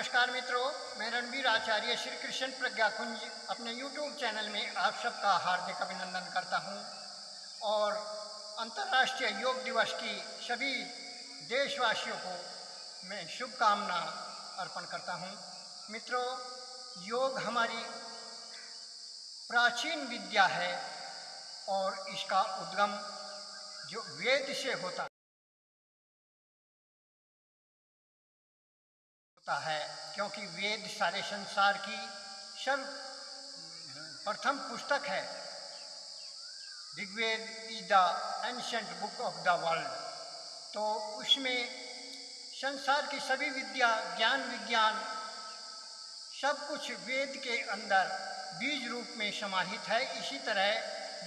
नमस्कार मित्रों, मैं रणवीर आचार्य श्री कृष्ण प्रज्ञा कुंज अपने YouTube चैनल में आप सबका हार्दिक अभिनंदन करता हूं और अंतर्राष्ट्रीय योग दिवस की सभी देशवासियों को मैं शुभकामना अर्पण करता हूं। मित्रों, योग हमारी प्राचीन विद्या है और इसका उद्गम जो वेद से होता है, क्योंकि वेद सारे संसार की सर्वप्रथम पुस्तक है। Rigveda is the ancient book of the world. तो उसमें संसार की सभी विद्या, ज्ञान, विज्ञान सब कुछ वेद के अंदर बीज रूप में समाहित है। इसी तरह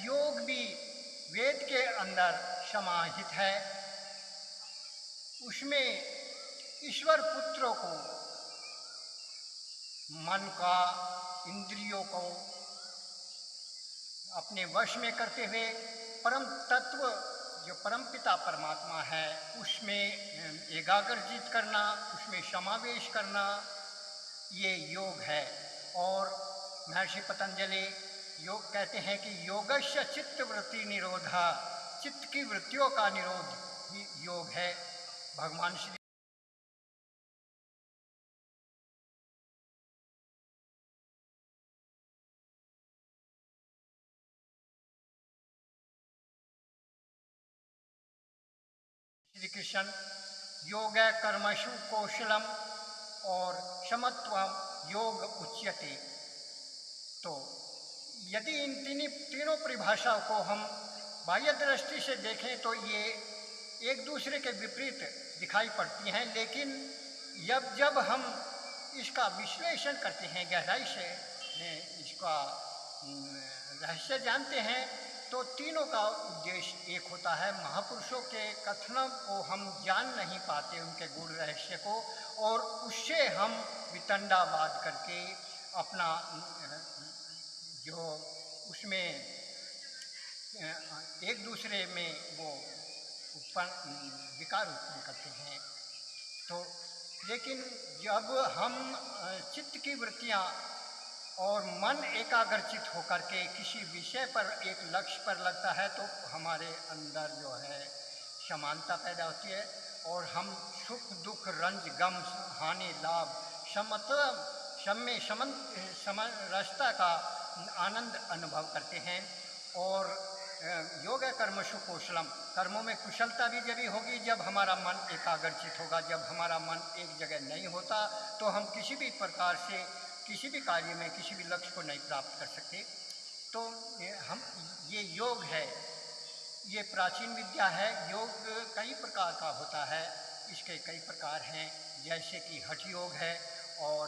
योग भी वेद के अंदर समाहित है। उसमें ईश्वर पुत्रों को, मन का, इंद्रियों को अपने वश में करते हुए परम तत्व जो परमपिता परमात्मा है उसमें एकाग्रचित करना, उसमें समावेश करना, ये योग है। और महर्षि पतंजलि योग कहते हैं कि योगस्य चित्त वृत्ति निरोधा, चित्त की वृत्तियों का निरोध ही योग है। भगवान श्री कृष्ण योग कर्मसु कौशलम और समत्वम योग उच्यते। तो यदि इन तीनों परिभाषाओं को हम बाह्य दृष्टि से देखें तो ये एक दूसरे के विपरीत दिखाई पड़ती हैं, लेकिन जब हम इसका विश्लेषण करते हैं, गहराई से इसका रहस्य जानते हैं, तो तीनों का उद्देश्य एक होता है। महापुरुषों के कथनों को हम जान नहीं पाते, उनके गुण रहस्य को, और उससे हम वितंडावाद करके अपना जो उसमें एक दूसरे में वो विकार उत्पन्न करते हैं। तो लेकिन जब हम चित्त की वृत्तियाँ और मन एकाग्रचित होकर के किसी विषय पर, एक लक्ष्य पर लगता है, तो हमारे अंदर जो है समानता पैदा होती है और हम सुख दुख, रंज गम, हानि लाभ, समरसता का आनंद अनुभव करते हैं। और योग कर्मसु कौशलम, कर्मों में कुशलता भी जब होगी जब हमारा मन एकाग्रचित होगा। जब हमारा मन एक जगह नहीं होता तो हम किसी भी प्रकार से किसी भी कार्य में किसी भी लक्ष्य को नहीं प्राप्त कर सकते। तो ये योग है, ये प्राचीन विद्या है। योग कई प्रकार का होता है, इसके कई प्रकार हैं, जैसे कि हठ योग है और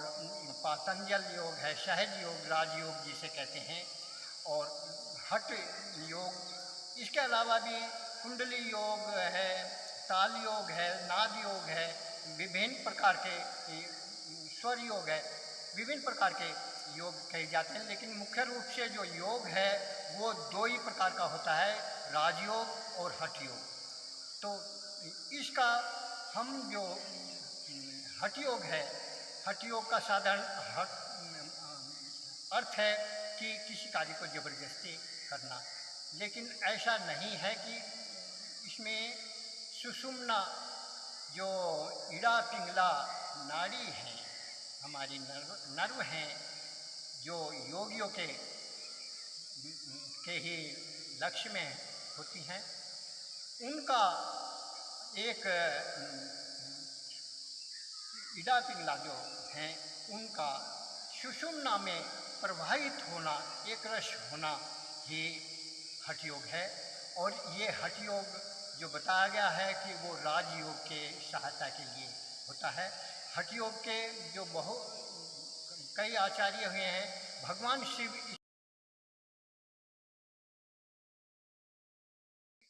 पातंजल योग है, सहज योग, राजयोग जिसे कहते हैं, और हठ योग। इसके अलावा भी कुंडली योग है, ताल योग है, नाद योग है, विभिन्न प्रकार के स्वर योग है, विभिन्न प्रकार के योग कहे जाते हैं। लेकिन मुख्य रूप से जो योग है वो दो ही प्रकार का होता है, राजयोग और हठ योग। तो इसका हम जो हठ योग है, हठ योग का साधारण अर्थ है कि किसी कार्य को जबरदस्ती करना, लेकिन ऐसा नहीं है। कि इसमें सुषुम्ना जो इड़ा पिंगला नाड़ी हैं, हमारी नर्व हैं, जो योगियों के ही लक्ष्य में होती हैं, उनका एक इड़ा पिंगला जो हैं उनका सुषुम्ना में प्रवाहित होना, एक रस होना, ये हठ योग है। और ये हठ योग जो बताया गया है कि वो राजयोग के सहायता के लिए होता है। हठ योग के जो कई आचार्य हुए हैं, भगवान शिव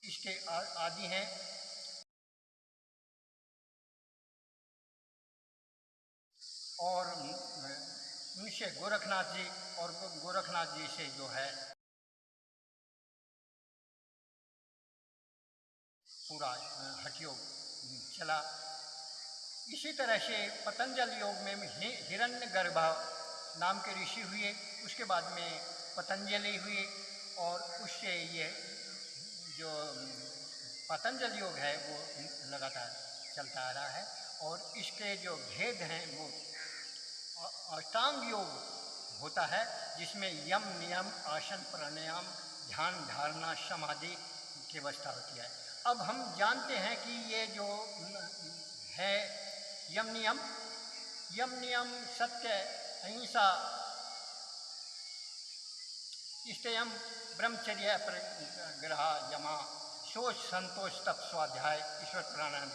इसके आदि हैं। और उनसे गोरखनाथ जी, और गोरखनाथ जी से जो है पूरा हठ योग चला। इसी तरह से पतंजल योग में हिरण्यगर्भ नाम के ऋषि हुए, उसके बाद में पतंजलि हुए, और उससे ये जो पतंजल योग है वो लगातार चलता आ रहा है। और इसके जो भेद हैं वो अष्टांग योग होता है, जिसमें यम नियम आसन प्राणायाम ध्यान धारणा समाधि की अवस्था होती है। अब हम जानते हैं कि ये जो है यम नियम सत्य अहिंसा इष्टयम ब्रह्मचर्य परिग्रह यमा सोच संतोष तप स्वाध्याय ईश्वर प्राणायाम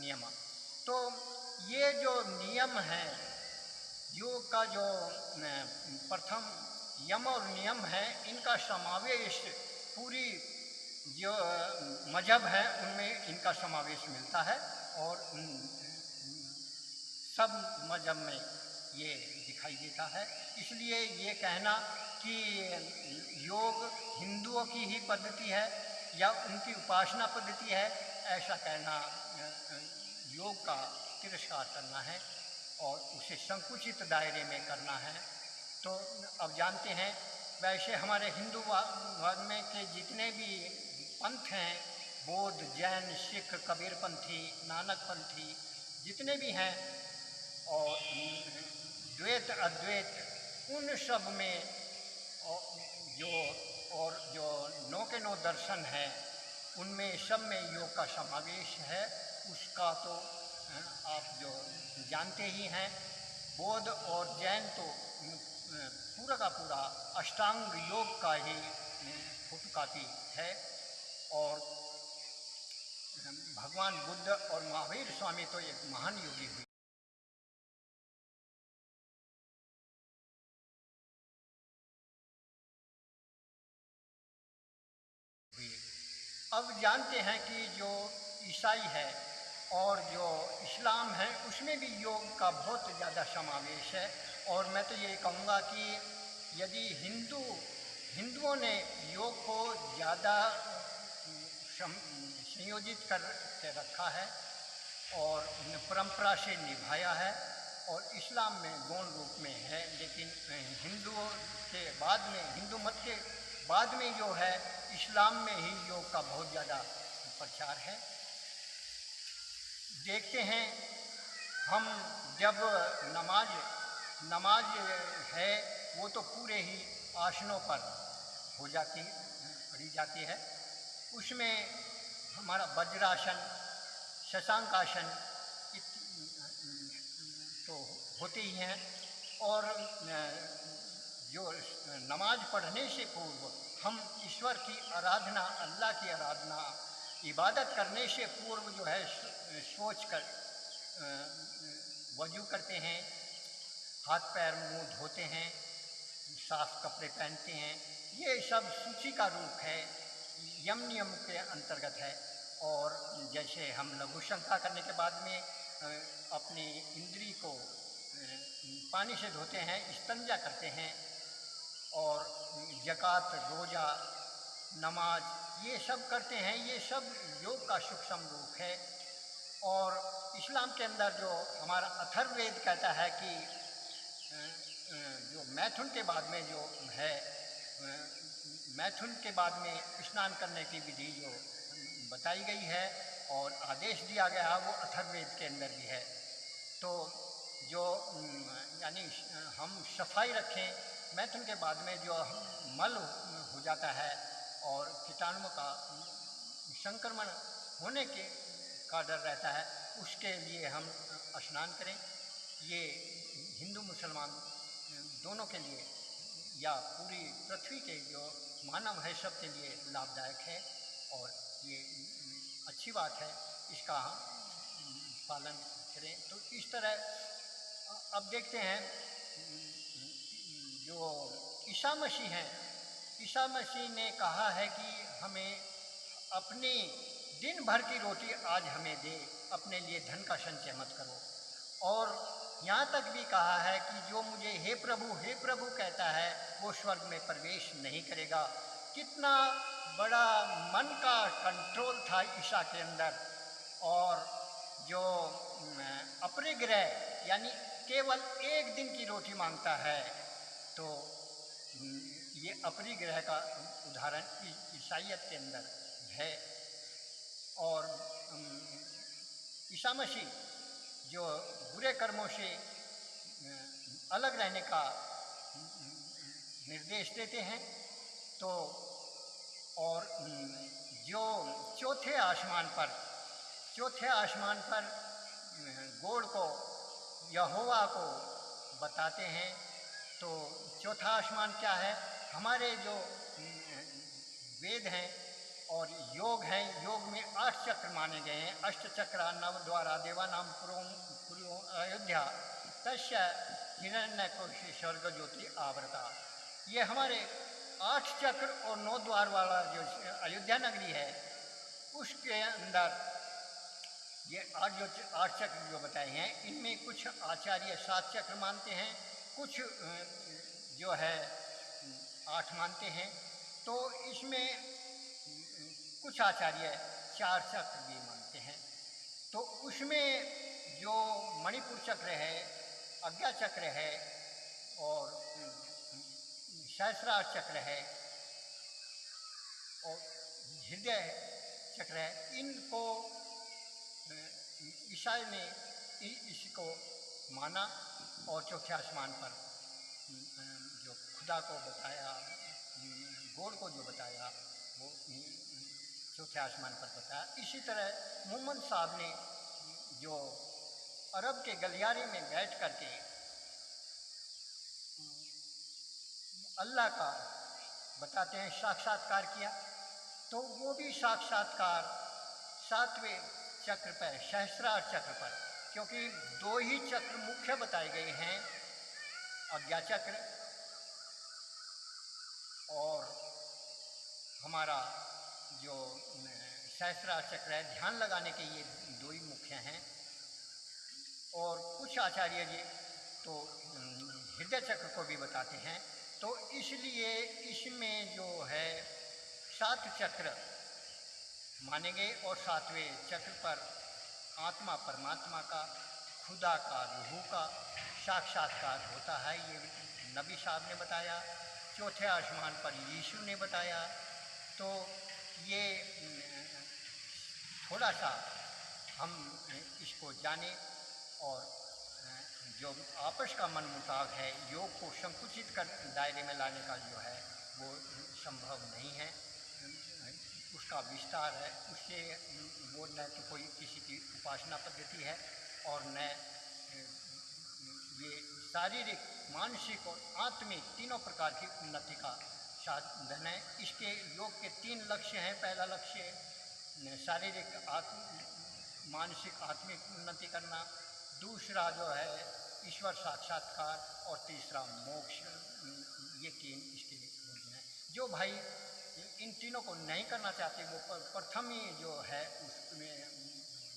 नियम। तो ये जो नियम है योग का, जो प्रथम यम और नियम है, इनका समावेश पूरी जो मजहब है उनमें इनका समावेश मिलता है। और सब मजहब में ये दिखाई देता है। इसलिए ये कहना कि योग हिंदुओं की ही पद्धति है या उनकी उपासना पद्धति है, ऐसा कहना योग का तिरस्कार करना है और उसे संकुचित दायरे में करना है। तो अब जानते हैं, वैसे हमारे हिंदू धर्म में के जितने भी पंथ हैं, बौद्ध जैन सिख कबीरपंथी नानकपंथी जितने भी हैं, और द्वैत अद्वैत, उन सब में जो नौ के नौ दर्शन है उनमें सब में योग का समावेश है। उसका तो आप जो जानते ही हैं, बौद्ध और जैन तो पूरा का पूरा अष्टांग योग का ही फोटोकॉपी है। और भगवान बुद्ध और महावीर स्वामी तो एक महान योगी हुए। अब जानते हैं कि जो ईसाई है और जो इस्लाम है उसमें भी योग का बहुत ज़्यादा समावेश है। और मैं तो ये कहूँगा कि यदि हिंदुओं ने योग को ज़्यादा संयोजित कर के रखा है और परंपरा से निभाया है, और इस्लाम में गौण रूप में है, लेकिन हिंदुओं के बाद में, हिंदू मत के बाद में जो है इस्लाम में ही योग का बहुत ज़्यादा प्रचार है। देखते हैं हम, जब नमाज है वो तो पूरे ही आसनों पर पढ़ी जाती है। उसमें हमारा वज्रासन, शशांकासन तो होते ही हैं। और जो नमाज पढ़ने से पूर्व हम ईश्वर की आराधना, अल्लाह की आराधना, इबादत करने से पूर्व जो है सोच कर वजू करते हैं, हाथ पैर मुंह धोते हैं, साफ कपड़े पहनते हैं। ये सब सूची का रूप है, यम नियम के अंतर्गत है। और जैसे हम लघु शंका करने के बाद में अपनी इंद्री को पानी से धोते हैं, इस्तंजा करते हैं, और ज़कात, रोज़ा, नमाज ये सब करते हैं, ये सब योग का सूक्ष्म रूप है। और इस्लाम के अंदर जो हमारा अथर्ववेद कहता है कि जो मैथुन के बाद में जो है, मैथुन के बाद में स्नान करने की विधि जो बताई गई है और आदेश दिया गया है, वो अथर्ववेद के अंदर भी है। तो जो यानी हम सफाई रखें, मैथुन के बाद में जो मल हो जाता है और कीटाणुओं का संक्रमण होने का डर रहता है, उसके लिए हम स्नान करें। ये हिंदू मुसलमान दोनों के लिए या पूरी पृथ्वी के जो मानव है सबके लिए लाभदायक है, और ये अच्छी बात है, इसका पालन करें। तो इस तरह अब देखते हैं जो ईसा मसीह हैं, ईसा मसीह ने कहा है कि हमें अपनी दिन भर की रोटी आज हमें दे, अपने लिए धन का संचय मत करो। और यहाँ तक भी कहा है कि जो मुझे हे प्रभु कहता है वो स्वर्ग में प्रवेश नहीं करेगा। कितना बड़ा मन का कंट्रोल था ईसा के अंदर। और जो अपरिग्रह यानी केवल एक दिन की रोटी मांगता है, तो ये अपरिग्रह का उदाहरण ईसाइयत के अंदर है। और ईसा मसीह जो बुरे कर्मों से अलग रहने का निर्देश देते हैं, तो और जो चौथे आसमान पर गोड़ को यहोवा को बताते हैं। तो चौथा आसमान क्या है? हमारे जो वेद हैं और योग हैं, योग में 8 चक्र माने गए हैं। अष्ट चक्रा नव द्वारा देवानाम पुरो अयोध्या तस्य हिरण्यकोशि स्वर्ग ज्योति आवृता। ये हमारे 8 चक्र और 9 द्वार वाला जो अयोध्या नगरी है, उसके अंदर ये 8 चक्र जो बताए हैं, इनमें कुछ आचार्य 7 चक्र मानते हैं, कुछ जो है 8 मानते हैं। तो इसमें कुछ आचार्य 4 चक्र भी मानते हैं। तो उसमें जो मणिपुर चक्र है, आज्ञा चक्र है और सहस्रार चक्र है और हृदय चक्र है, इनको ईसाई ने इसको माना और चौथे आसमान पर जो खुदा को बताया, गोड़ को जो बताया, वो चौथे आसमान पर बताया। इसी तरह मोहम्मद साहब ने जो अरब के गलियारे में बैठ करके अल्लाह का बताते हैं साक्षात्कार किया, तो वो भी साक्षात्कार 7वें चक्र पर, सहस्रार चक्र पर, क्योंकि 2 ही चक्र मुख्य बताए गए हैं, आज्ञा चक्र और हमारा जो सहस्रार चक्र है, ध्यान लगाने के ये 2 ही मुख्य हैं। और कुछ आचार्य जी तो हृदय चक्र को भी बताते हैं। तो इसलिए इसमें जो है 7 चक्र माने गए और 7वें चक्र पर आत्मा परमात्मा का, खुदा का, रूह का साक्षात्कार होता है। ये नबी साहब ने बताया, चौथे आसमान पर यीशु ने बताया। तो ये थोड़ा सा हम इसको जाने और जो आपस का मन मुटाव है, योग को संकुचित कर दायरे में लाने का जो है वो संभव नहीं है, उसका विस्तार है। उससे वो न तो कोई किसी की उपासना पद्धति है और न ये शारीरिक, मानसिक और आत्मिक तीनों प्रकार की उन्नति का साधन है। इसके योग के 3 लक्ष्य हैं। पहला लक्ष्य शारीरिक, मानसिक, आत्मिक उन्नति करना, दूसरा जो है ईश्वर साक्षात्कार और तीसरा मोक्ष। ये 3 इसके लक्ष्य हैं। जो भाई इन तीनों को नहीं करना चाहते, वो प्रथम ही जो है उसमें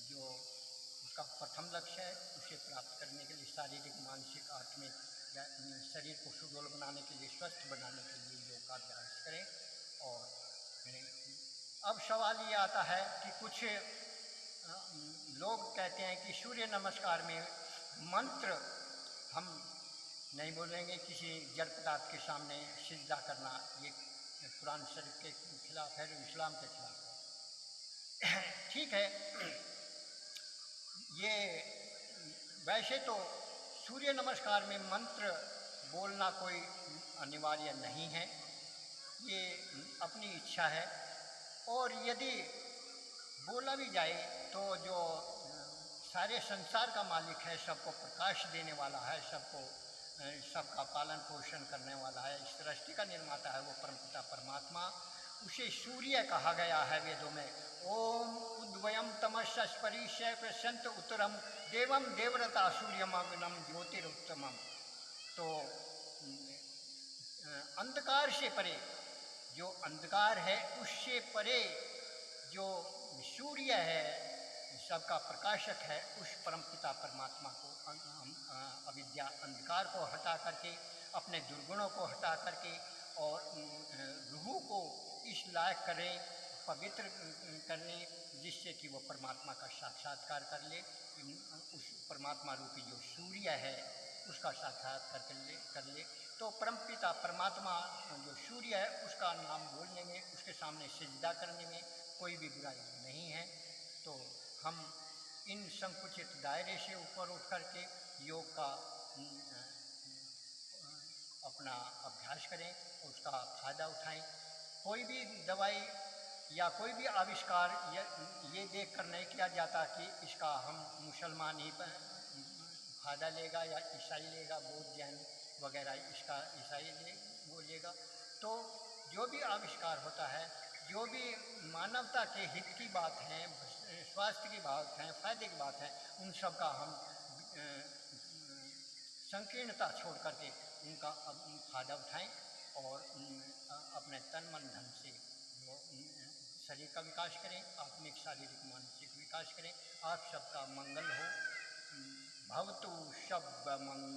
जो उसका प्रथम लक्ष्य है, उसे प्राप्त करने के लिए शारीरिक, मानसिक, आत्मिक शरीर को सुडौल बनाने के लिए, स्वस्थ बनाने के लिए योग का अभ्यास करें। और अब सवाल ये आता है कि कुछ लोग कहते हैं कि सूर्य नमस्कार में मंत्र हम नहीं बोलेंगे, किसी जड़ पदार्थ के सामने सिजदा करना ये कुरान शरीफ के खिलाफ है, इस्लाम के खिलाफ है। ठीक है, ये वैसे तो सूर्य नमस्कार में मंत्र बोलना कोई अनिवार्य नहीं है, ये अपनी इच्छा है। और यदि बोला भी जाए तो जो सारे संसार का मालिक है, सबको प्रकाश देने वाला है, सबका पालन पोषण करने वाला है, इस सृष्टि का निर्माता है, वो परमपिता परमात्मा, उसे सूर्य कहा गया है वेदों में। ओम उद्वयम तमस्परिशय प्रसंत उत्तरम देवम देवरता सूर्यमग्नम ज्योतिरुत्तमम। तो अंधकार से परे, जो अंधकार है उससे परे जो सूर्य है, सबका प्रकाशक है, उस परमपिता परमात्मा को अविद्या अंधकार को हटा करके, अपने दुर्गुणों को हटा करके और रूह को इस लायक करें पवित्र करने, जिससे कि वो परमात्मा का साक्षात्कार कर ले। उस परमात्मा रूपी जो सूर्य है उसका साक्षात्कार कर ले। तो परमपिता परमात्मा जो सूर्य है उसका नाम बोलने में, उसके सामने सिजदा करने में कोई भी बुराई नहीं है। तो हम इन संकुचित दायरे से ऊपर उठ कर के योग का अपना अभ्यास करें, उसका फ़ायदा उठाएं। कोई भी दवाई या कोई भी आविष्कार ये देख कर नहीं किया जाता कि इसका हम मुसलमान ही फ़ायदा लेगा या ईसाई लेगा, बौद्ध जैन वगैरह इसका ईसाई वो लेगा। तो जो भी आविष्कार होता है, जो भी मानवता के हित की बात है, स्वास्थ्य की बात है, फायदे की बात है, उन सब का हम संकीर्णता छोड़ करके उनका फायदा उठाएं और अपने तन मन धन से वो शरीर का विकास करें, आत्मिक शारीरिक मानसिक विकास करें। आप सबका मंगल हो। भवतु सब मंगल।